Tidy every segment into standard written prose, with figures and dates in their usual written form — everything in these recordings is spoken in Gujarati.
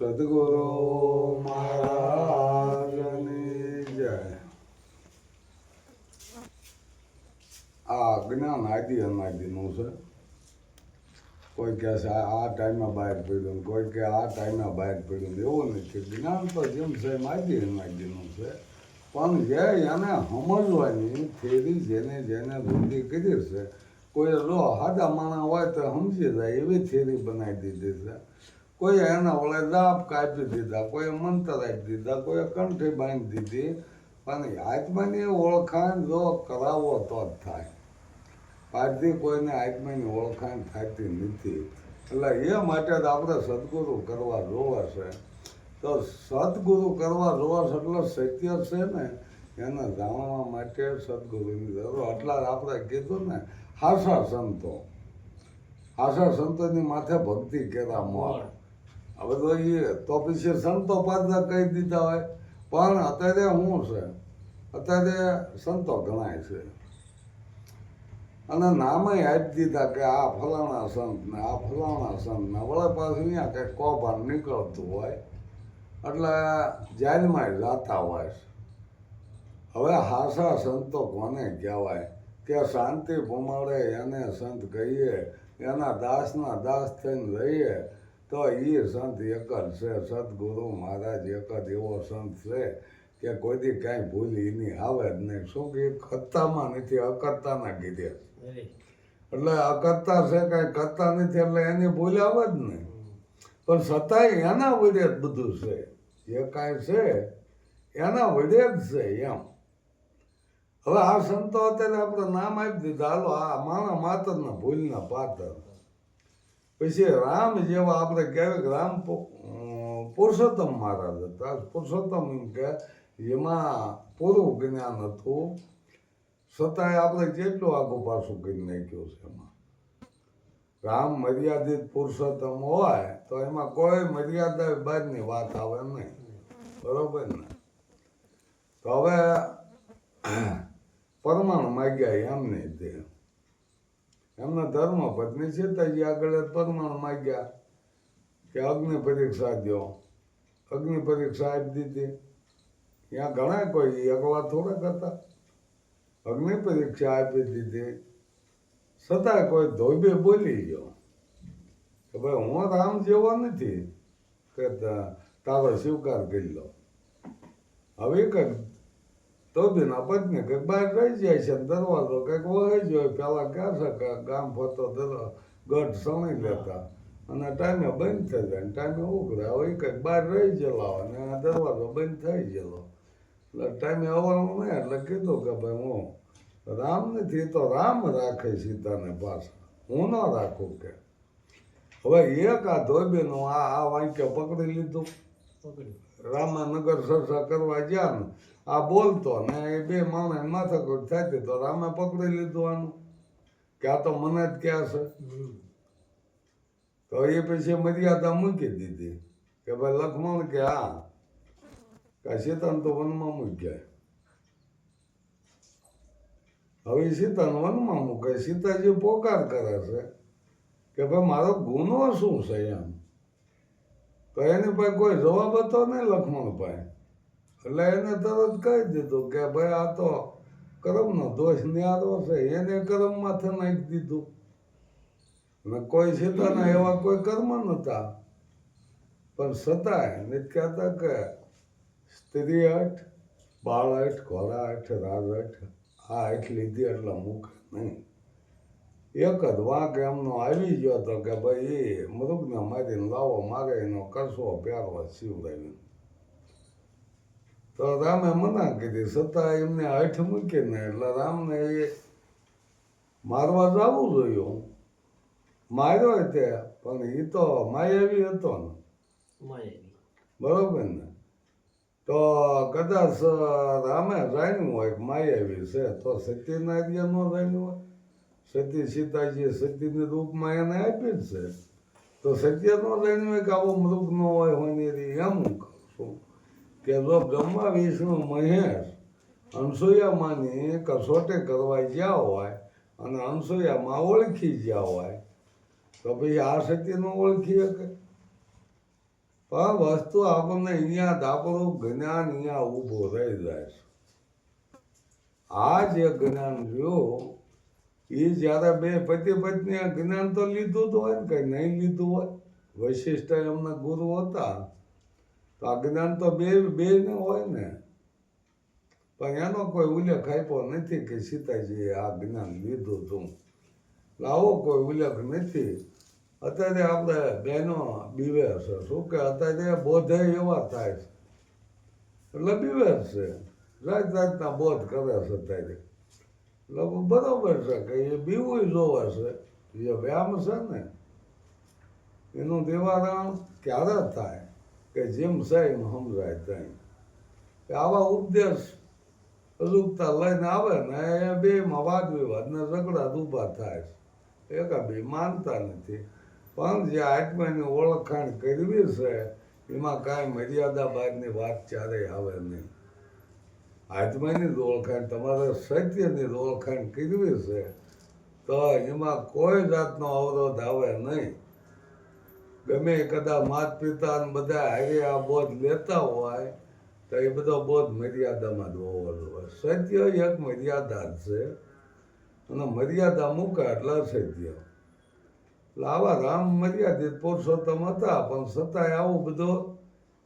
સદગુરુ મહારાજની જય. આ જ્ઞાન આદિ અનાદિનું છે. કોઈ કહે છે આ ટાઈમે બહાર પડ્યું, કોઈ કહે આ ટાઈમે બહાર પડ્યું. એવું નથી. જ્ઞાન તો જેમ છે એમ આદિ અનાદિનું છે. પણ જે એને સમજવાની થેરી જેને જેને રૂઢી કરી છે, કોઈ જો સાદા માણસ હોય તો સમજી જાય એવી થેરી બનાવી દીધી છે. કોઈ એના વડે દાપ કાપી દીધા, કોઈ મંત્ર આપી દીધા, કોઈ કંઠી બાંધી દીધી. પણ આત્માની ઓળખાણ જો કરાવો તો જ થાય. આજથી કોઈને આત્માની ઓળખાણ થતી નથી. એટલે એ માટે જ આપણે સદગુરુ કરવા જોવે છે. તો સદગુરુ કરવા જોવે છે એટલે સત્ય છે ને એને જાણવા માટે સદગુરુની જરૂર. એટલા આપણે કીધું ને હાસા સંતોની માથે ભક્તિ કેરા મોર. હવે તો તો પછી સંતો પાછા કહી દીધા હોય. પણ અત્યારે શું છે, અત્યારે સંતો ગણાય છે અને નામે આપી દીધા કે આ ફલાણા સંત ને આ ફલાણા સંત ને. વળે પાછું અહીંયા કંઈક કૌભાંડ નીકળતું હોય એટલે જેલમાં જાતા હોય. હવે હાસા સંતો કોને કહેવાય કે શાંતિ ભમાડે એને સંત કહીએ, એના દાસના દાસ થઈને રહીએ તો એ સંત એક જ છે. સદગુરુ મહારાજ એક જ એવો સંત છે કે કોઈથી કાંઈ ભૂલ એની આવે જ નહીં. શું કે કરતામાં નથી, અકર્તાના કીધે. એટલે અકર્તા છે, કાંઈ કરતા નથી એટલે એની ભૂલ આવે જ નહીં. પણ છતાંય એના વડે જ બધું છે. એ કાંઈ છે એના વડે જ છે એમ. હવે આ સંતો અત્યારે આપણે નામ આપી દીધા, હાલો આ માણા માતરના ભૂલના પાત્ર. પછી રામ જેવા આપણે કહેવાય કે રામ પુરુષોત્તમ મહારાજ હતા. પુરુષોત્તમ એમ કે એમાં પૂરું જ્ઞાન હતું, છતાંય આપણે કેટલું આગું પાછું કરી નાખ્યું છે એમાં. રામ મર્યાદિત પુરુષોત્તમ હોય તો એમાં કોઈ મર્યાદા બહારની વાત આવે નહીં. બરોબર ને? તો હવે પરમાણ માગ્યા એમને તે એમના ધર્મ પત્ની સીતાજી આગળ પરમાણ માગ્યા કે અગ્નિ પરીક્ષા દો. અગ્નિ પરીક્ષા આપી દીધી. ત્યાં ઘણા કોઈ અગવા થોડાક હતા. અગ્નિ પરીક્ષા આપી દીધી, છતાંય કોઈ ધોબે બોલી ગયો કે ભાઈ હું રામ જેવો નથી કે તારો સ્વીકાર કરી લો. હવે કંઈક ધોબીના પત્ની કંઈક બહાર રહી જાય છે, દરવાજો કંઈક વહી જાય. પેલા ક્યાં છે કે ગામ ફરતો ગઢ સણી લેતા અને ટાઈમે બંધ થઈ જાય, ટાઈમે ઉઘરે. હવે કંઈક બહાર રહી ગયેલા અને આ દરવાજો બંધ થઈ ગયેલો એટલે ટાઈમે આવવાનું નહીં. એટલે કીધું કે ભાઈ હું રામ નથી તો રામ રાખે સીતાને પાછા, હું ન રાખું કે. હવે એક આ ધોબીનું આ વાંક્ય પકડી લીધું. રામાનગર સરસા કરવા ગયા ને આ બોલતો ને એ બે માણસ માથાકૂટ થતી તો રામે પકડી લીધું આનું કે આ તો મને જ ક્યાં છે. તો એ પછી મર્યાદા મૂકી દીધી કે ભાઈ લક્ષ્મણ કે હા કે સીતાને તો વનમાં મૂક્યા. હવે સીતાને વનમાં મૂકે. સીતાજી પોકાર કરે છે કે ભાઈ મારો ગુનો શું છે એમ. તો એની પાસે કોઈ જવાબ હતો નહીં લક્ષ્મણ પાસે. એટલે એને તરત કહી દીધું કે ભાઈ આ તો કર્મનો દોષ ન્યારો છે. એને કર્મમાંથી નાખી દીધું અને કોઈ સીતાના એવા કોઈ કર્મ નહોતા. પણ છતાંય નથી કહેતા કે સ્ત્રી હઠ, બાળ હઠ, ઘોડા હઠ, રાજ હઠ, આ હઠ લીધી એટલે મૂકે નહીં. એક જ વાંક એમનો આવી ગયો હતો કે ભાઈ એ મૃગને મારીને લાવો મારે એનો કરશો પ્યારવા શિવરાવીને. તો રામે મના કીધી, છતાં એમને હઠ મૂકીને એટલે રામને એ મારવા જવું જોયું. માર્યો તે પણ એ તો માયાવી હતો ને, બરોબર ને? તો કદાચ રામે જાણ્યું હોય કે માયાવી છે તો સતીના ન જાણ્યું હોય. સતી સીતાજી સતીની રૂપમાં એને આપી જ છે તો સત્ય ન જાણ્યું હોય કે આવો મૃગ ન હોય હોની. એમ કહું છું કે જો બ્રહ્મા વિષ્ણુ મહેશ અનસૂયામાંની કસોટી કરવા ગયા હોય અને અનસૂયામાં ઓળખી ગયા હોય તો પછી આ સત્ય ન ઓળખી શકે. પણ વસ્તુ આપણને અહીંયા આપણું જ્ઞાન અહીંયા ઊભો રહી જાય છે. આ જે જ્ઞાન રહ્યું એ જ્યારે બે પતિ પત્ની જ્ઞાન તો લીધું જ હોય ને, કઈ નહીં લીધું હોય. વૈશિષ્ટ એમના ગુરુ હતા તો આ જ્ઞાન તો બે ને હોય ને, પણ એનો કોઈ ઉલ્લેખ આપ્યો નથી કે સીતાજીએ આ જ્ઞાન લીધું હતું. આવો કોઈ ઉલ્લેખ નથી. અત્યારે આપણે બહેનો બીવે છે, શું કે અત્યારે બોધે એવા થાય છે એટલે બીવે છે, જાત જાતના બોધ કરે છે અત્યારે. એટલે બરોબર છે કે એ બીવું જોવે છે, એ વ્યાયામ છે ને એનું નિવારણ ક્યારે થાય કે જેમ છે એમ સમજાય ત્યાં. આવા ઉપદેશ અજુગતા લઈને આવે ને એ બેમાં વાદ વિવાદ ને ઝઘડા ઊભા થાય છે, એકા બે માનતા નથી. પણ જે આત્માની ઓળખાણ કરવી છે એમાં કાંઈ મર્યાદા બહારની વાત ક્યારેય આવે નહીં. આત્માની જ ઓળખાણ, તમારે સત્યની જ ઓળખાણ કરવી છે તો એમાં કોઈ જાતનો અવરોધ આવે નહીં. ગમે કદાચ માતા પિતા ને બધા હારે આ બોધ લેતા હોય તો એ બધો બોધ મર્યાદામાં જ હોવો જોઈએ. સત્ય એક મર્યાદા જ છે અને મર્યાદા મૂકે એટલે સત્ય. એટલે આવા રામ મર્યાદિત પુરુષોત્તમ હતા, પણ છતાંય આવું બધું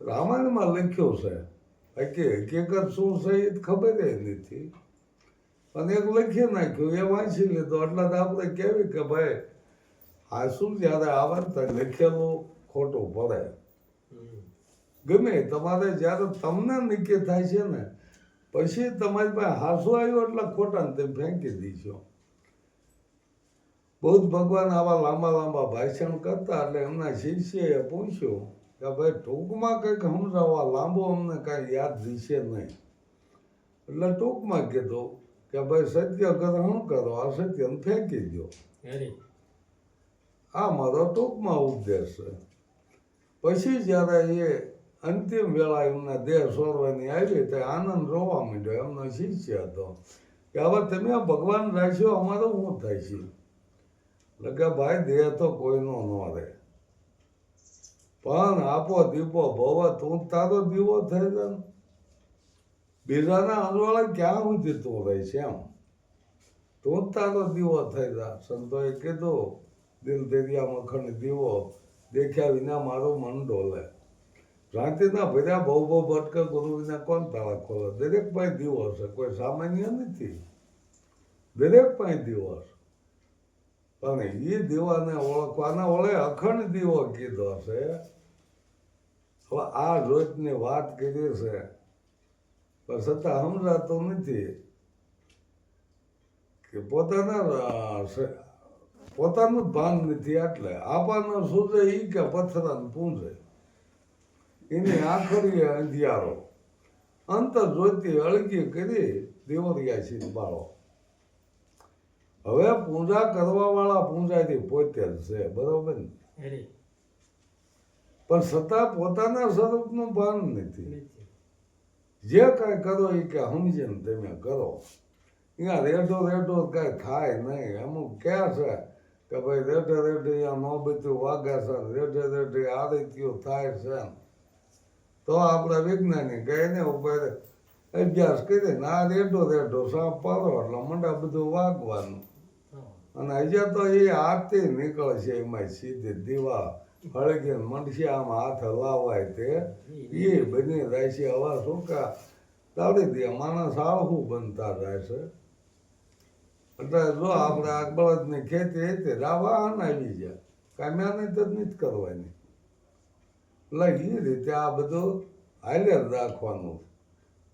રામાયણમાં લખ્યું છે. હકીકત શું છે એ ખબર નથી, પણ એક લખી નાખ્યું, એ વાંચી લીધું એટલે તો આપણે કહેવી કે ભાઈ આ શું જ્યારે આવે તો લખેલું ખોટું પડે. ગમે તમારે જ્યારે તમને નિકે થાય છે ને પછી તમારી પાસે હાસુ આવ્યું એટલે ખોટા ને તેમ ફેંકી દીશો. બૌદ્ધ ભગવાન આવા લાંબા લાંબા ભાષણ કરતા એટલે એમના શિષ્યએ પૂછ્યું કે ભાઈ ટૂંકમાં કંઈક સમજાવવા, લાંબો અમને કાંઈ યાદ દિશે નહીં. એટલે ટૂંકમાં કીધું કે ભાઈ સત્ય ગ્રહણ કરો, અસત્યને ફેંકી દો. આ મારો ટૂંકમાં ઉપદેશ છે. પછી જ્યારે એ અંતિમ વેળા એમના દેહ સોરવાની આવી તો આનંદ રોવા માંડ્યો. એમનો શિષ્ય હતો કે હવે તમે ભગવાન રાખ્યો, અમારું શું થાય છે? એટલે કે ભાઈ દેહ તો કોઈનો ન રહે, પણ આપો દીપો ભવ, તું તારો દીવો થઈ જાય. બીજાના અંજવાળા ક્યાં સુધી તું રહે છે? એમ તું તારો દીવો થઈ જા. સંતોએ કીધું દિલ દરિયા મખણ દીવો દેખ્યા વિના મારું મન ડોલે. ભ્રાંતિના ભર્યા બહુ ભટકે ગુરુ વિના કોણ તાળા ખોલે? દરેક પાસે દીવો છે, કોઈ સામાન્ય નથી, દરેક પાસે દીવો છે. પણ એ દીવાને ઓળખવાના વળે અખંડ દીવો કીધો છે. હવે આ રોજની વાત કરી છે પણ છતાં સમજાતું નથી કે પોતાનું ભાન નથી. એટલે આપાનો સૂજે એ કે પથરાને પૂંજે, એની આખરીએ અંધિયારો અંતર જોતી અળગી કરી દેવરિયા છે બાળો. હવે પૂજા કરવા વાળા પૂંજાથી પોતે જ છે, બરોબર ને? પણ છતાં પોતાના સ્વરૂપનું ભાન નથી. જે કાંઈ કરો એ કે સમજીને તમે કરો. અહીંયા રેઢો કાંઈ થાય નહીં. અમુક ક્યાં છે કે ભાઈ રેઢે અહીંયા મોબત્યું વાગે છે, રેઢે આ રીતિયું થાય છે, તો આપણે વિજ્ઞાની કહીને ઉપર અભ્યાસ કરીને આ રેઢો સાપ પાડો એટલે મંડા બધું વાગવાનું. અને હજી તો એ આરતી નીકળશે એમાં સીધી દીવા હળગીને મંડશે, આમ હાથ હલાવાય તે એ બની જાય છે. હવા સૂકા દાડી દે માણસ આળહું બનતા જાય છે. એટલે જો આપણે આ બળદની ખેતી હતી વાહન આવી જાય, કાંઈ મહેનત જ નથી કરવાની. એટલે એ રીતે આ બધું હાલે જ રાખવાનું.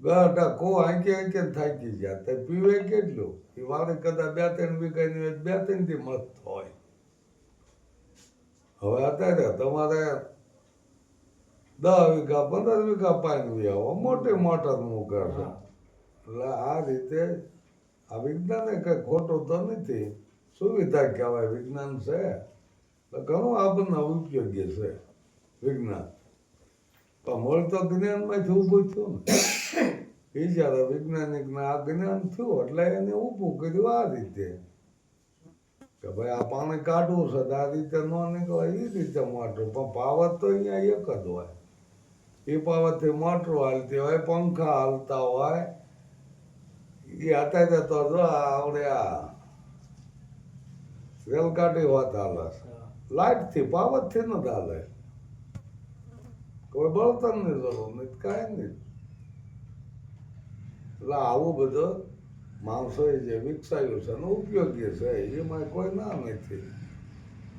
ગઢા કો આંકે થાકી ગયા તો પીવે કેટલું? એ વાળે કદાચ 2-3 વીઘાની 2-3 થી મસ્ત હોય. હવે અત્યારે તમારે 10 વીઘા 15 વીઘા પાણી આવો, મોટી મોટર મૂકે છે. એટલે આ રીતે આ વિજ્ઞાન એ કઈ ખોટું તો નથી, સુવિધા કહેવાય. વિજ્ઞાન છે એટલે ઘણું આપણને ઉપયોગી છે વિજ્ઞાન. પણ મૂળ તો જ્ઞાનમાંથી ઊભું થયું ને. એ જ્યારે વૈજ્ઞાનિકને આ જ્ઞાન થયું એટલે એને ઊભું કર્યું આ રીતે. કે ભાઈ આ પાણી કાઢવું છે તો આ રીતે ન નીકળે એ રીતે મોટર, પણ પાવર તો અહીંયા એક જ હોય. એ પાવરથી મોટરો હાલતી હોય, પંખા હાલતા હોય. એ અત્યારે તો જો આવડે આ રેલગાડી વાત હાલે છે, લાઇટથી પાવરથી ન હાલે. કોઈ બળતણની જરૂર નથી, કાંઈ નહીં. એટલે આવું બધું માણસોએ જે વિકસાવ્યું છે ને ઉપયોગી છે એમાં કોઈ ના નથી.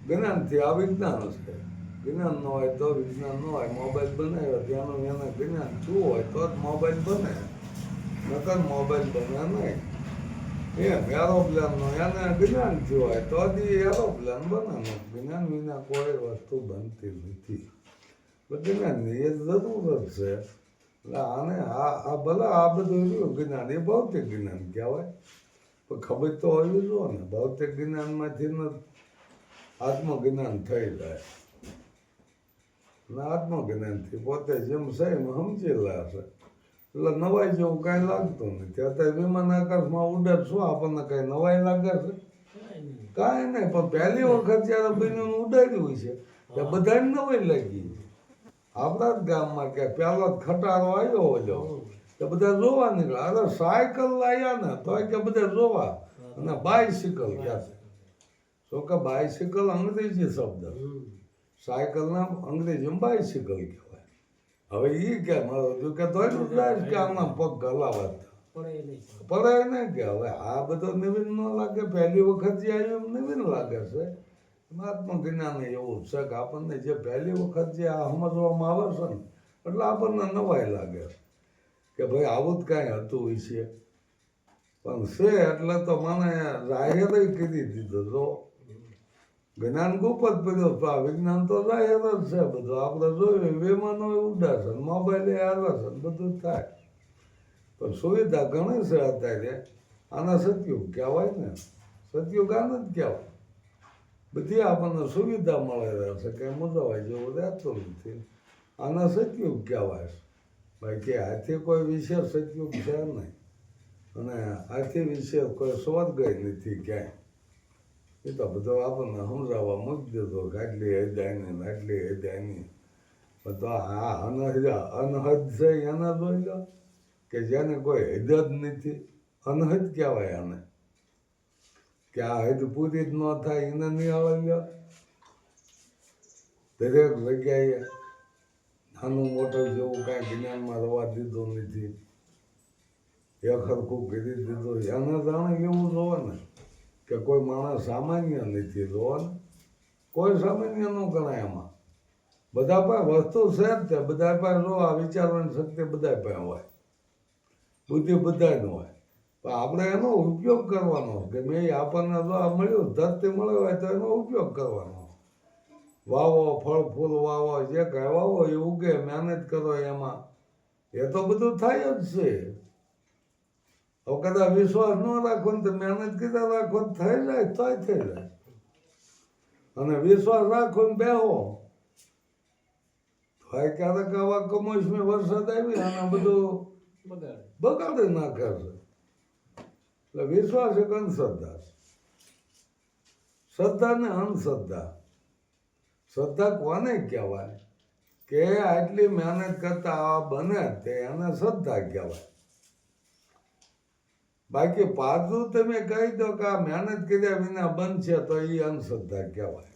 જ્ઞાનથી આ વિજ્ઞાન છે. જ્ઞાન ન હોય તો વિજ્ઞાન ન હોય. મોબાઈલ બનાવ્યો ત્યાંનું એને જ્ઞાન શું હોય તો જ મોબાઈલ બને, નકર મોબાઈલ બને નહીં. એમ એરોપ્લેનનો એને જ્ઞાન થયું હોય તો જ એરોપ્લેન બને. જ્ઞાન વિના કોઈ વસ્તુ બનતી નથી. જ્ઞાનની એ જરૂર જ છે. એટલે આને આ ભલે આ બધું રહ્યું જ્ઞાન, એ ભૌતિક જ્ઞાન કહેવાય, પણ ખબર તો હોવી જોઈએ ને. ભૌતિક જ્ઞાનમાંથી ને આત્મજ્ઞાન થઈ જાય. અને આત્મજ્ઞાનથી પોતે જેમ છે એમ સમજી લે છે. એટલે નવાઈ જેવું કાંઈ લાગતું નથી. અત્યારે વિમાન આકાશમાં ઉડે શું આપણને કાંઈ નવાઈ લાગે છે? કાંઈ નહીં. પણ પહેલી વખત જ્યારે બન્યું ઉડાડ્યું છે ત્યાં બધાને નવાઈ લાગી. આપણા જ ગામમાં કે પહેલો જ ખટારો આવ્યો હોય તો બધા જોવા નીકળ્યા. અરે સાયકલ લાવ્યા ને તોય કે બધા જોવા. અને બાયસિકલ ક્યાં છે? તો કે બાયસિકલ અંગ્રેજી શબ્દ, સાયકલના અંગ્રેજીમાં બાયસિકલ કહેવાય. હવે એ કેમ કે તોય કે આમના પગ હલાવત પડે ને કે હવે આ બધો નવીન ન લાગે. પહેલી વખત જે આવ્યું એમ નવીન લાગે છે. આત્મજ્ઞાન એવું છે કે આપણને જે પહેલી વખત જે આ સમજવામાં આવે છે ને એટલે આપણને નવાઈ લાગે કે ભાઈ આવું જ કાંઈ હતું હોય છે. પણ છે એટલે તો મને જાહેર કીધી દીધું. તો જ્ઞાન ગુપ્ત પડ્યો તો આ વિજ્ઞાન તો જાહેર જ છે બધું. આપણે જોયું વિમાનો ઉડે છે, મોબાઈલ આવે છે, બધું થાય. પણ સુવિધા ઘણી છે અત્યારે. આના સતયુગ કહેવાય ને. સતયુગ આને જ કહેવાય. બધી આપણને સુવિધા મળે રહે છે, કંઈ મૂંઝાવાય જેવું રહેતું નથી. આના સતયુગ કહેવાય છે. બાકી આથી કોઈ વિશેષ સતયુગ છે નહીં. અને આથી વિશેષ કોઈ સ્વર્ગ નથી ક્યાંય. એ તો બધો આપણને સમજાવવા મૂકી દીધો કે આટલી હૈદાયની આટલી હૈદાયની. તો આ અનહદ છે એને જોઈ લો કે જેને કોઈ હદ જ નથી. અનહદ કહેવાય આને. કે આ હદ પૂરી જ ન થાય એને નિહાળી લો. દરેક જગ્યાએ નાનું મોટું જેવું કાંઈ જ્ઞાનમાં રવા દીધું નથી. એ ખરખું કરી દીધું. એને જાણે એવું જોવે ને કે કોઈ માણસ સામાન્ય નથી. જોવે ને કોઈ સામાન્ય ન ગણાય એમાં. બધા પાસે વસ્તુ છે જ તે. બધા પાસે જો આ વિચારવાની શક્તિ બધા પાસે હોય, બુદ્ધિ બધાને હોય. પણ આપણે એનો ઉપયોગ કરવાનો કે મેં આપણને જો આ મળ્યું, ધરતી મળ્યો હોય તો એનો ઉપયોગ કરવાનો. વાવો, ફળ ફૂલ વાવો, જે કાંઈ વાવો એ ઉગે, મહેનત કરો એમાં. એ તો બધું થાય જ છે. હવે કદાચ વિશ્વાસ ન રાખો ને તો મહેનત કીધા રાખો થઈ જાય તોય થઈ જાય. અને વિશ્વાસ રાખો ને બેહો તો ક્યારેક આવા કમોસમી વરસાદ આવી અને બધું બગાડી નાખે છે. એટલે વિશ્વાસ એક અંધશ્રદ્ધા છે. શ્રદ્ધા ને અંધશ્રદ્ધા. શ્રદ્ધા કોને કહેવાય કે આટલી મહેનત કરતા આ બને તે એને શ્રદ્ધા કહેવાય. બાકી પાછું તમે કહી દો કે આ મહેનત કર્યા વિના બનશે તો એ અંધશ્રદ્ધા કહેવાય.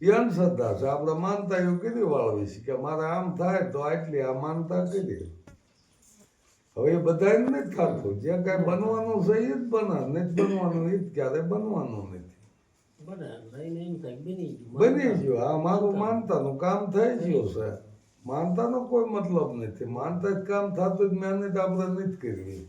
એ અંધશ્રદ્ધા છે. આપણે માનતા એવું કરી વાળવી છે કે મારે આમ થાય તો આટલી આ માનતા કરી. હવે એ બધાને નથી થતું. જે કાંઈ બનવાનું છે એ જ બને, નથી બનવાનું એ જ ક્યારે બનવાનું નથી. બની ગયું. આ મારું માનતાનું કામ થઈ ગયું છે. માનતાનો કોઈ મતલબ નથી. માનતા જ કામ થતું જ મહેનત આપણે નથી કરવી.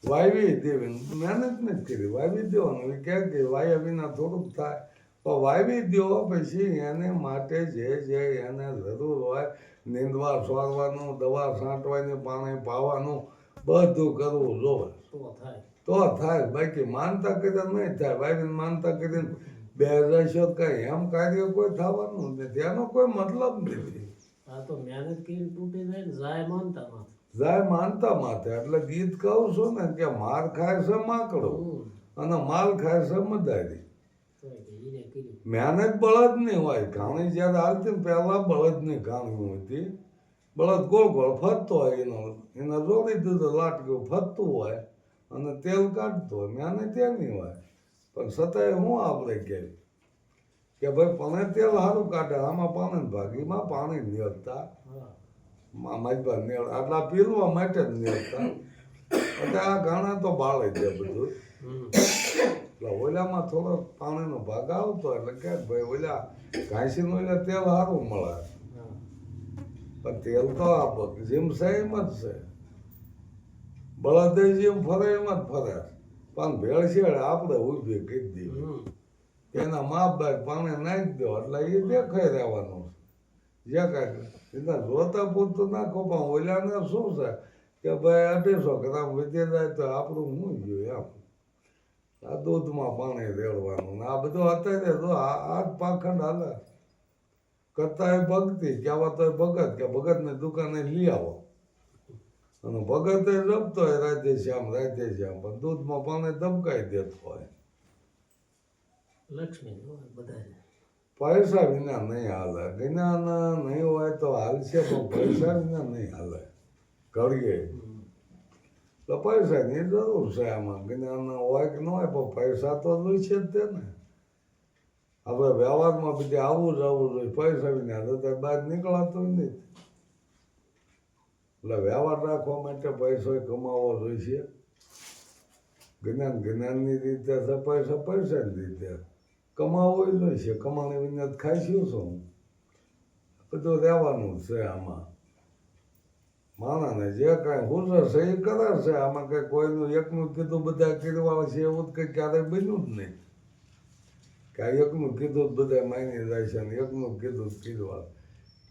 વાવી દેવી મહેનત નથી કરવી. વાવી દેવાનું. એ ક્યાં કે વાયા વિના થોડુંક થાય. પણ વાવી દો પછી એને માટે જે એને જરૂર હોય, નીંદવા સોરવાનું, દવા છાંટવાની, પાણી પાવાનું, બધું કરવું જોવે તો થાય. બાકી માનતા કરીને નહીં થાય. વાવીને માનતા કરીને બે જશો કઈ એમ કાર્ય કોઈ થવાનું નથી. એનો કોઈ મતલબ નથી. આ તો મહેનત કરીને તૂટી જાય ને જાય માનતા માથે. જાય માનતા માથે. એટલે ગીત કહું છું ને કે માર ખાય છે માકડો અને માલ ખાય છે મદારી. તોય તે ઈને કર્યું. મહેનત બળદની હોય. ઘાણી જ્યારે હાલતી ને પહેલાં બળદની ઘાણી હતી. બળદ ગોળ ગોળ ફરતો હોય એને જોડી દીધું લાટક્યું ફરતું હોય અને તેલ કાઢતો હોય. મહેનત એની હોય. પણ છતાંય હું આપણે કહેવાય કે ભાઈ પણ તેલ સારું કાઢે આમાં પાણી ભાગીમાં પાણી નિયરતા હા. માજબા નિયર આટલા પીરવા માટે જ નિયરતા. એટલે આ ઘાણા તો બાળે છે બધું. હમ. એટલે ઓલામાં થોડો પાણીનો ભાગ આવતો એટલે કે ભાઈ ઓલા ઘાસીનું ઓલા તેલ સારું મળે. હા. પણ તેલ તો આ જેમ છે એમ જ છે. બળદ જેમ ફરે એમ જ ફરે. પણ ભેળસેળ આપણે ઊભી કરી દીધી. હમ. એના માપ બાદ પાણી નાખી દો એટલે એ દેખાઈ રહેવાનું છે. જે કાંઈ એના જોતા પૂરતું નાખો પણ ઓલાને શું છે કે ભાઈ 250 ગ્રામ વધી જાય તો આપણું શું જોઈએ એમ. આ દૂધમાં પાણી રેડવાનું ને આ બધું અત્યારે જો આ જ પાખંડ હાલે. કરતા એ ભક્તિ કહેવા તો ભગત કે ભગતની દુકાને લઈ આવો અને ભગત એ જપતો હોય રાજ્ય શ્યામ પણ દૂધમાં પાણી ધબકાઈ દેતો હોય. લક્ષ્મી હોય બધાને. પૈસા વિના નહીં હાલે. જ્ઞાન નહીં હોય તો હાલશે પણ પૈસા વિના નહીં હાલે. ઘડીએ હમ. તો પૈસાની જરૂર છે આમાં. જ્ઞાન હોય કે ન હોય પણ પૈસા તો જોઈશે જ તે ને. આપણે વ્યવહારમાં બધી આવવું જોઈએ. પૈસા વિના તો બહાર નીકળાતું નથી. એટલે વ્યવહાર રાખવા માટે પૈસો કમાવો જોઈશે. જ્ઞાનની રીતે છે, પૈસા પૈસાની રીતે કમાવો જોઈશે. કમાણી વિના ખાઈશું શું? બધું રહેવાનું છે આમાં. માણસને જે કાંઈ હુજર છે એ કરે છે. આમાં કંઈ કોઈનું એકનું કીધું બધા કરવા છે એવું જ કંઈ ક્યારેય બન્યું જ નહીં. કે એકનું કીધું જ બધા માની જાય છે ને એકનું કીધું જ કીધવા.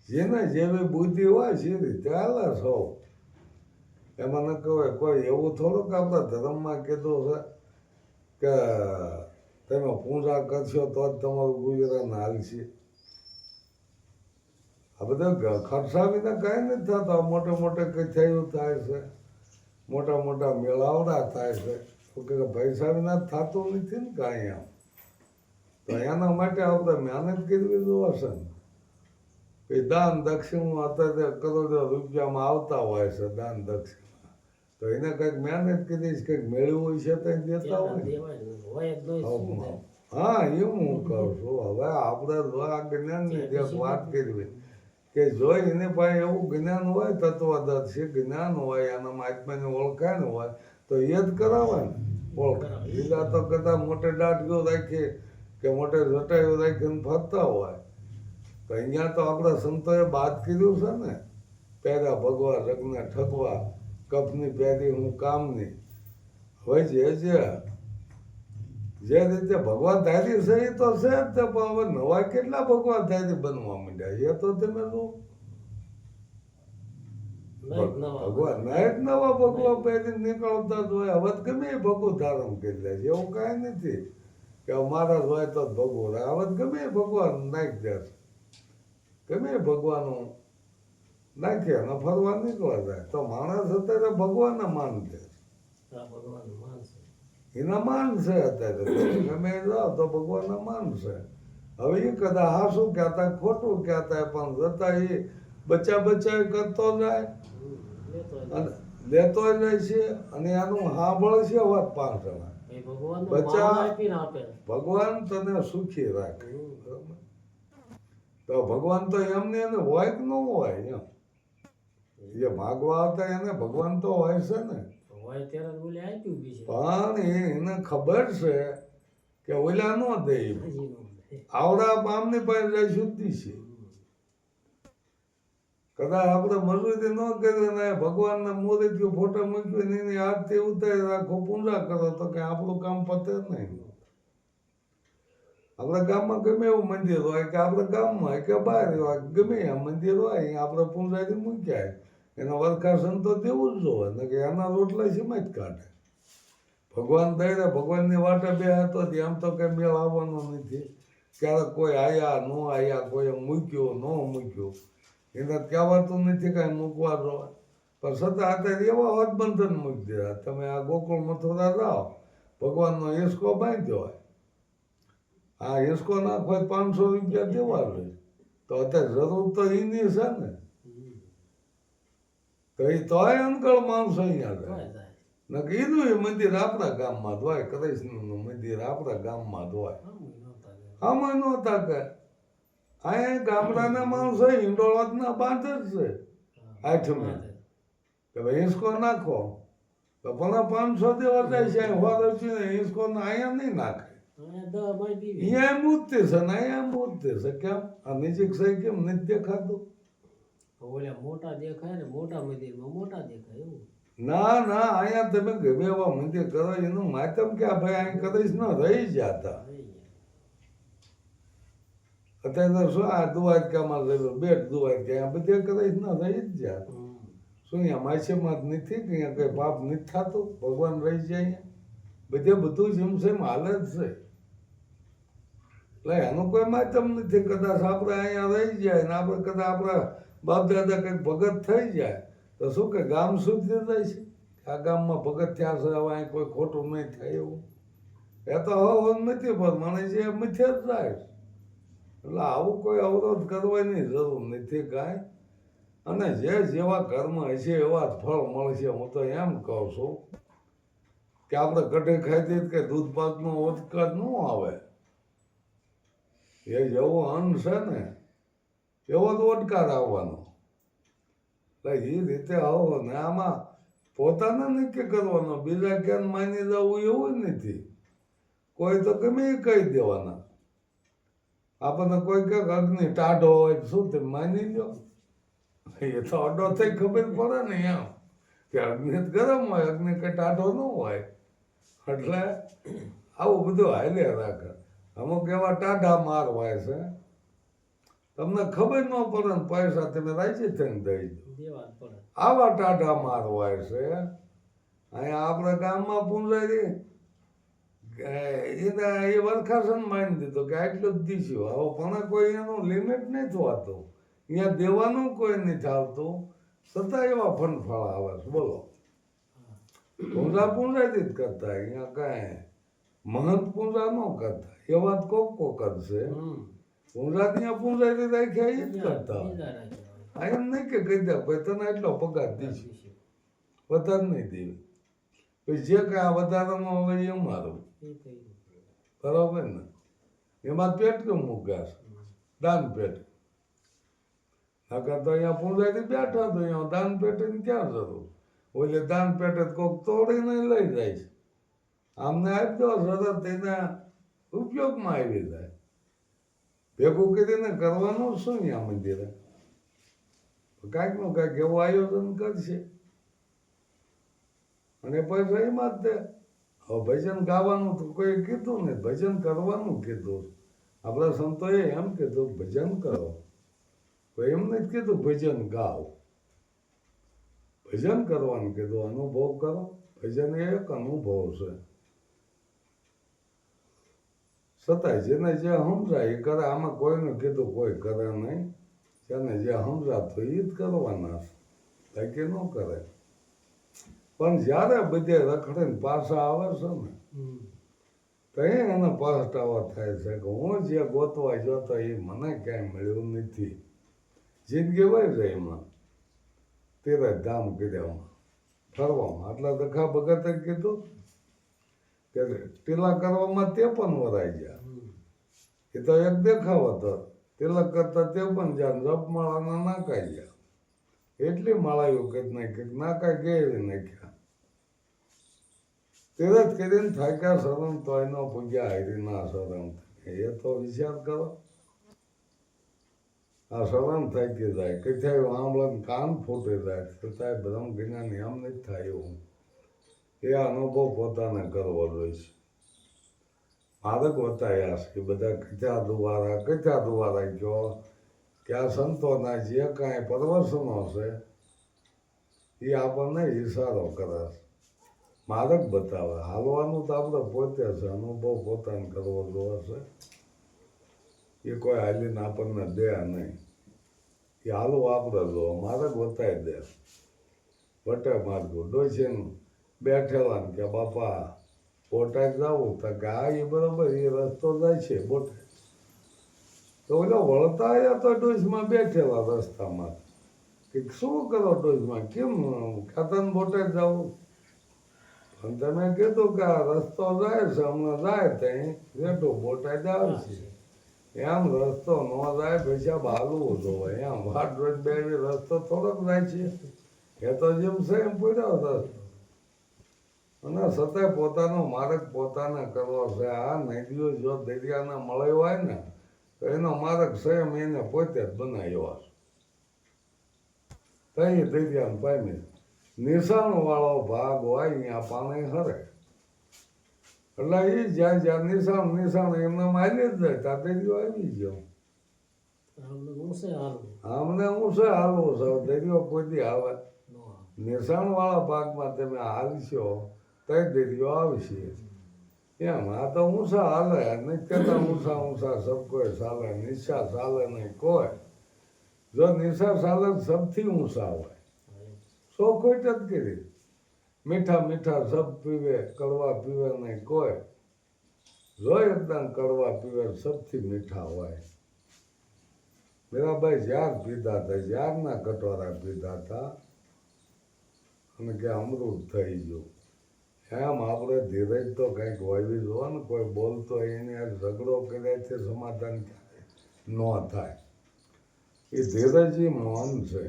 જેને જેવી બુદ્ધિ હોય છે એ રીતે હાલે સૌ. એમાં ન કહેવાય કોઈ એવું થોડુંક આપણા ધર્મમાં કીધું છે કે તમે પૂજા કરશો તો જ તમારું ગુજરાન હાલશે. આ બધા ખર્ચા વિના કાંઈ નથી થતા. મોટે મોટે કથાઈઓ થાય છે, મોટા મોટા મેળાવડા થાય છે. તો કે પૈસા વિના થતું નથી ને કાંઈ આમ. તો એના માટે આપણે મહેનત કરવી જોશે ને. એ દાન દક્ષિણ અત્યારે કરોડો રૂપિયામાં આવતા હોય છે દાન દક્ષિણ. તો એને કંઈક મહેનત કરીશ કંઈક મેળવું છે તો દેતા હોય. દેવાય ને. હોય જ નહીં શું થાય? હા એમ હું કહું છું. હવે આપણે જો આ જ્ઞાનની જે વાત કરવી કે જો એની પાસે એવું જ્ઞાન હોય તત્વદર્શી જ્ઞાન હોય એનામાં આત્માની ઓળખાણ હોય તો એ જ કરાવે ને ઓળખાણ. બીજા તો કદાચ મોટે દાઢીઓ રાખી કે મોટે જટાઈઓ રાખીને ફરતા હોય. તો અહીંયા તો આપણા સંતોએ બાદ કર્યું છે ને. પહેર્યા ભગવા રગને ઠગવા કપની પહેરી હું કામની. હવે જે રીતે ભગવાન ધારી છે એ તો છે જ તે. પણ હવે નવા કેટલા ભગવાન ધારી બનવા માંડ્યા એ તો તમે જો. ભગવાન ના જ નવા ભગવા પહેરી નીકળતા જ હોય. હવે ગમે એ ભગવું ધારણ કરી લે છે એવું કાંઈ નથી કે મારા જ હોય તો જ ભગવું. હવે ગમે એ ભગવાન નાખી દે છે. ગમે એ ભગવાનું નાખે અને ફરવા નીકળવા જાય. તો માણસ અત્યારે ભગવાનને માનશે. આ ભગવાન માનશે. એના માન છે અત્યારે. ગમે એ જાઓ તો ભગવાનના માન છે. હવે એ કદાચ હાસું કહેતા ખોટું કહેતા પણ જતા એ બચ્ચા કરતો જાય અને લેતો જાય છે અને એનું સાંભળ છે વાત 5 જણા. ભગવાન તને સુખી રાખે. તો ભગવાન તો એમને એને હોય કે ન હોય એમ. જે માગવા આવતા એને ભગવાન તો હોય છે ને. પણ એને ખબર છે કે ઓલા ન દે. આવડા આમની પાસે જાય શુદ્ધિ છે. કદાચ આપણે મજૂરી ન કરી ને ભગવાનને મૂર્તિઓ ફોટો મૂક્યો એની આરતી ઉતારી રાખો પૂજા કરો તો કે આપણું કામ પતે નહીં. આપણા ગામમાં ગમે એવું મંદિર હોય કે આપણા ગામમાં હોય કે બહાર હોય ગમે એમ મંદિર હોય અહીંયા આપણે પૂંજારી મૂક્યા એના વરખાસન તો દેવું જ જોઈએ ને કે એના રોટલા સીમાં જ કાઢે. ભગવાન દઈને ભગવાનની વાટે બે હતો આમ તો કઈ મેળ આવવાનો નથી. ક્યારેક કોઈ આયા ન આયા કોઈ મૂક્યો ન મૂક્યો એને કહેવાતું નથી કાંઈ મૂકવા જોઈએ. પણ છતાં અત્યારે એવા હદબંધન મૂકી દીધા. તમે આ ગોકુળ મથુરા જાઓ ભગવાનનો હિસકો બાંધ્યો હોય, આ હિસકો નાખવો હોય 500 રૂપિયા દેવા જોઈએ, તો અત્યારે જરૂર તો એની છે ને, તો એ તોય અંકળ માણસો અહીંયા જાય. હોય જાય. ને કીધું એ મંદિર આપણા ગામમાં જ હોય, કૃષ્ણનું મંદિર આપણા ગામમાં જ હોય. આમાં નહોતા કે અહીંયા ગામડાના માણસો હિંડોળાના બાંધે જ છે આઠમે કે ભાઈ હિંસકો નાખો, તો ભલે 500 દેવા જાય છે, હોરચીને હિંસકો અહીંયા નહીં નાખે. અહીંયા મૂર્તિ છે ને અહીંયા મૂર્તિ છે, કેમ આ નજીક છે કેમ નથી દેખાતું? ઓલા મોટા દેખાય ને મોટા મંદિરમાં મોટા દેખાય એવું. ના ના, અહીંયા તમે ગમે એવા મંદિર કરો એનું માધ્યમ કે આ ભાઈ અહીં કદાચ ન રહી જતા. અત્યારે તો શું આ દ્વારકામાં રહેલું બેટ દ્વારકા બધે કદાચ ન રહી જ જાય. શું અહીંયા માછીમાં જ નથી કે અહીંયા કઈ પાપ નથી થતું? ભગવાન રહી જાય અહીંયા બધે, બધું જેમ છે એમ હાલે જ છે. એટલે એનું કોઈ માધ્યમ નથી. કદાચ આપણે અહીંયા રહી જાય ને આપણે કદાચ આપણા બાપ દાદા કંઈક ભગત થઈ જાય તો શું કે ગામ સુધી જાય છે, આ ગામમાં ભગત થયા છે, હવે અહીં કોઈ ખોટું નહીં થાય એવું. એ તો હવે નથી, પણ મને જે મથે જ જાય. એટલે આવું કોઈ અવરોધ કરવાની જરૂર નથી કાંઈ. અને જે જેવા કર્મ હશે એવા જ ફળ મળશે. હું તો એમ કહું છું કે આપણે કઢી ખાઈ દઈએ કે દૂધ પાકનો ઓતકાદ ન આવે. એ જેવો અન્ન છે ને એવો જ ઓડકાર આવવાનો. એટલે એ રીતે આવો ને આમાં પોતાને નક્કી કરવાનો, બીજા ક્યાં માની જવું એવું નથી. કોઈ તો ગમે એ કહી દેવાના. આપણને કોઈ કહે અગ્નિ ટાઢો હોય શું તે માની લો, એ તો અડો થઈ ખબર પડે ને એમ કે અગ્નિ ગરમ હોય, અગ્નિ કઈ ટાઢો ન હોય. એટલે આવું બધું હાલે રાખે. અમુક એવા ટાઢા માર હોય છે તમને ખબર ન પડે ને પૈસા તમે રાજી થઈને દઈ દો. આવા ટાઢા માર હોય છે. અહીંયા આપણે ગામમાં પૂંજારી એને એ વરખાસન માની દીધો કે આટલું જ દીશું. હવે પણ કોઈ એનું લિમિટ નહીં થવાતું, અહીંયા દેવાનું કોઈ નથી આવતું, છતાં એવા ફંડફાળ આવે છે. બોલો, પૂંજાથી જ કરતા, અહીંયા કાંઈ મહંત પૂંજા ન કરતા. એ વાત કોક કરશે. પૂંજા ત્યાં પૂંજાથી રાખ્યા એ જ કરતા. આ એમ નહીં કે કહી દે ભાઈ તને એટલો પગાર દઈશું, વધારે નહીં દેવી. પછી જે કાંઈ આ વધારામાં હવે એ મારું, બરાબર ને? એમાં પેટ કેમ મૂક્યા છે? દાન પેટ. નકર તો અહીંયા પૂંજાથી બેઠા તો અહીંયા દાન પેટની ક્યાં જરૂર? ઓલે દાન પેટે કોક તોડીને લઈ જાય છે. આમને આપી દો સરસ, એના ઉપયોગમાં આવી જાય. ભેગું કરીને કરવાનું શું અહીંયા મંદિરે? કાંઈક નું કાંઈક એવું આયોજન કરશે અને પછી એમાં જ તે. હવે ભજન ગાવાનું તો કોઈ કીધું ને, ભજન કરવાનું કીધું. આપણા સંતોએ એમ કીધું ભજન કરો, કોઈ એમ નથી કીધું ભજન ગાઓ. ભજન કરવાનું કીધું, અનુભવ કરો. ભજન એ એક અનુભવ છે. છતાંય જેને જે સમજાય એ કરે. આમાં કોઈને કીધું કોઈ કરે નહીં. જેને જે સમજાતું એ જ કરવાના છે, બાકી ન કરે. પણ જ્યારે બધે રખડીને પાછા આવે છે ને તો એને પસ્તાવો થાય છે કે હું જે ગોતવા જતો એ મને ક્યાંય મળ્યું નથી. જિંદગી હોય છે એમાં તીર્થધામ કર્યામાં ફરવામાં. એટલે દખા ભગતે કીધું કે તિલક કરવામાં 53 વરાઈ ગયા. એ તો એક દેખાવ હતો. તિલક કરતા 53 જ્યાં જપમાળાના નાકાઈ ગયા. એટલી માળાઓ કરી નાખી, નાકાઈ ગેવી નાખ્યા. તીરથ કરીને થાક્યા શરમ તો એનો પૂગ્યા હરિના શરમ. એ તો વિચાર કરો, આ શરમ થાકી જાય, કથાય આંબળા કાન ફૂટી જાય, છતાંય બ્રહ્મ જ્ઞાન એમ નથી થાય એવું. એ અનુભવ પોતાને કરવો જોઈએ. માર્ગ બતાવ્યા છે બધા કથા દ્વારા કહો કે આ સંતોના જે કાંઈ પ્રવચનો છે એ આપણને ઈશારો કરે છે, માર્ગ બતાવે. હાલવાનું તો આપણે પોતે છે, અનુભવ પોતાને કરવો જોવે છે. એ કોઈ હાલીને આપણને દે નહીં. એ હાલવું આપણે જો માર્ગ બતાવી દે. વટે માર્ગો ડોસીને બેઠેલા ને કે બાપા બોટાદ જવું તો કે હા એ બરોબર એ રસ્તો જાય છે બોટાદ. તો ઓલો વળતા આવ્યા તો ડોશમાં બેઠેલા રસ્તામાં કે શું કરો ડોશમાં કેમ ખાતન બોટાદ જવું. પણ તમે કીધું કે આ રસ્તો જાય છે હમણાં જાય ત્યાં બેઠો બોટાદ આવશે. એમ રસ્તો ન જાય પૈસા હાલવું જોવે એમ વાટ રોજ બે રસ્તો થોડોક જાય છે. એ તો જેમ છે એમ પૂર્યો રસ્તો. અને છતાંય પોતાનો માર્ગ પોતાને કરવો છે. આ નદીઓ જો દરિયાને મળ્યો હોય ને તો એનો માર્ગ સ્વયં એને પોતે જ બનાવ્યો હશે. તઈ દરિયાને પામી નિશાણ વાળો ભાગ હોય અહીંયા પાણી હરે એટલે એ જ્યાં જ્યાં નિશાણ એમને મારી જ જાય ત્યાં દરિયો આવી ગયો. આમને ઊંચે હાલવું આમને હું છે હાલવું છે દરિયો કોઈ દી આવે. ન આવે. નિશાણ વાળા ભાગમાં તમે હાલશો તો દરિયો આવશે. એમ આ તો ઊંચા હાલે નહીં કહેતા ઊંચા સબ કોઈ ચાલે નિશા ચાલે નહીં કોઈ. જો નિશા ચાલે સબથી ઊંચા હોય સો કોઈ જ કરી. મીઠા મીઠા સબ પીવે કડવા પીવે નહીં કોઈ. જો એકદમ કડવા પીવે સબથી મીઠા હોય. મીરાબાઈ ઝાર પીધા હતા ઝારના કટોરા પીધા હતા અને કે અમૃત થઈ ગયું. એમ આપણે ધીરજ તો કંઈક હોવી જોવે ને. કોઈ બોલતો એને ઝઘડો કર્યાથી સમાધાન ન થાય. એ ધીરજ એ મૌન છે.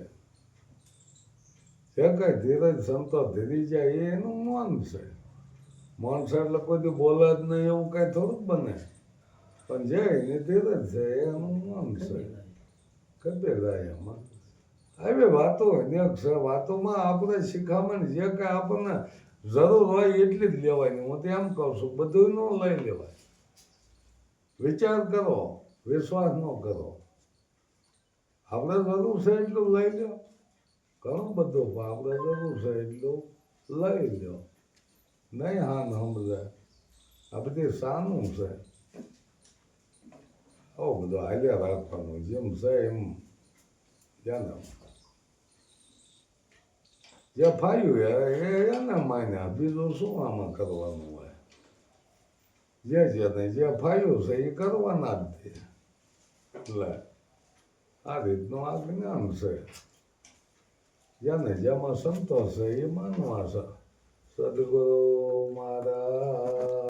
જે કઈ ધીરજ સંતો ધીરી જાય એ એનું મૌન છે. મૌન છે એટલે કોઈ બોલે જ નહીં એવું કઈ થોડુંક બને. પણ જે એની ધીરજ છે એનું મૌન છે. કબીર જાય એમાં આવી વાતો અનેક છે. વાતોમાં આપણે શિખામણ જે કાંઈ આપણને જરૂર હોય એટલી જ લેવાની. હું તો એમ કહું છું બધું ન લઈ લેવાય. વિચાર કરો વિશ્વાસ ન કરો. આપણે જરૂર છે એટલું લઈ લો. ઘણું બધું પણ આપણે જરૂર છે એટલું લઈ લો. નહીં હાન સમજાય આ બધી સાનું છે. આવું બધું હાલ્યા રાખવાનું જેમ છે એમ જાને જે ફાયું એને માન્યા. બીજું શું આમાં કરવાનું હોય. જે ફાયું છે એ કરવાના જ છે. એટલે આ રીતનું આ જ્ઞાન છે. જેને જેમાં સંતોષ છે એ માનવા છે. સદગુરુ મહારાજ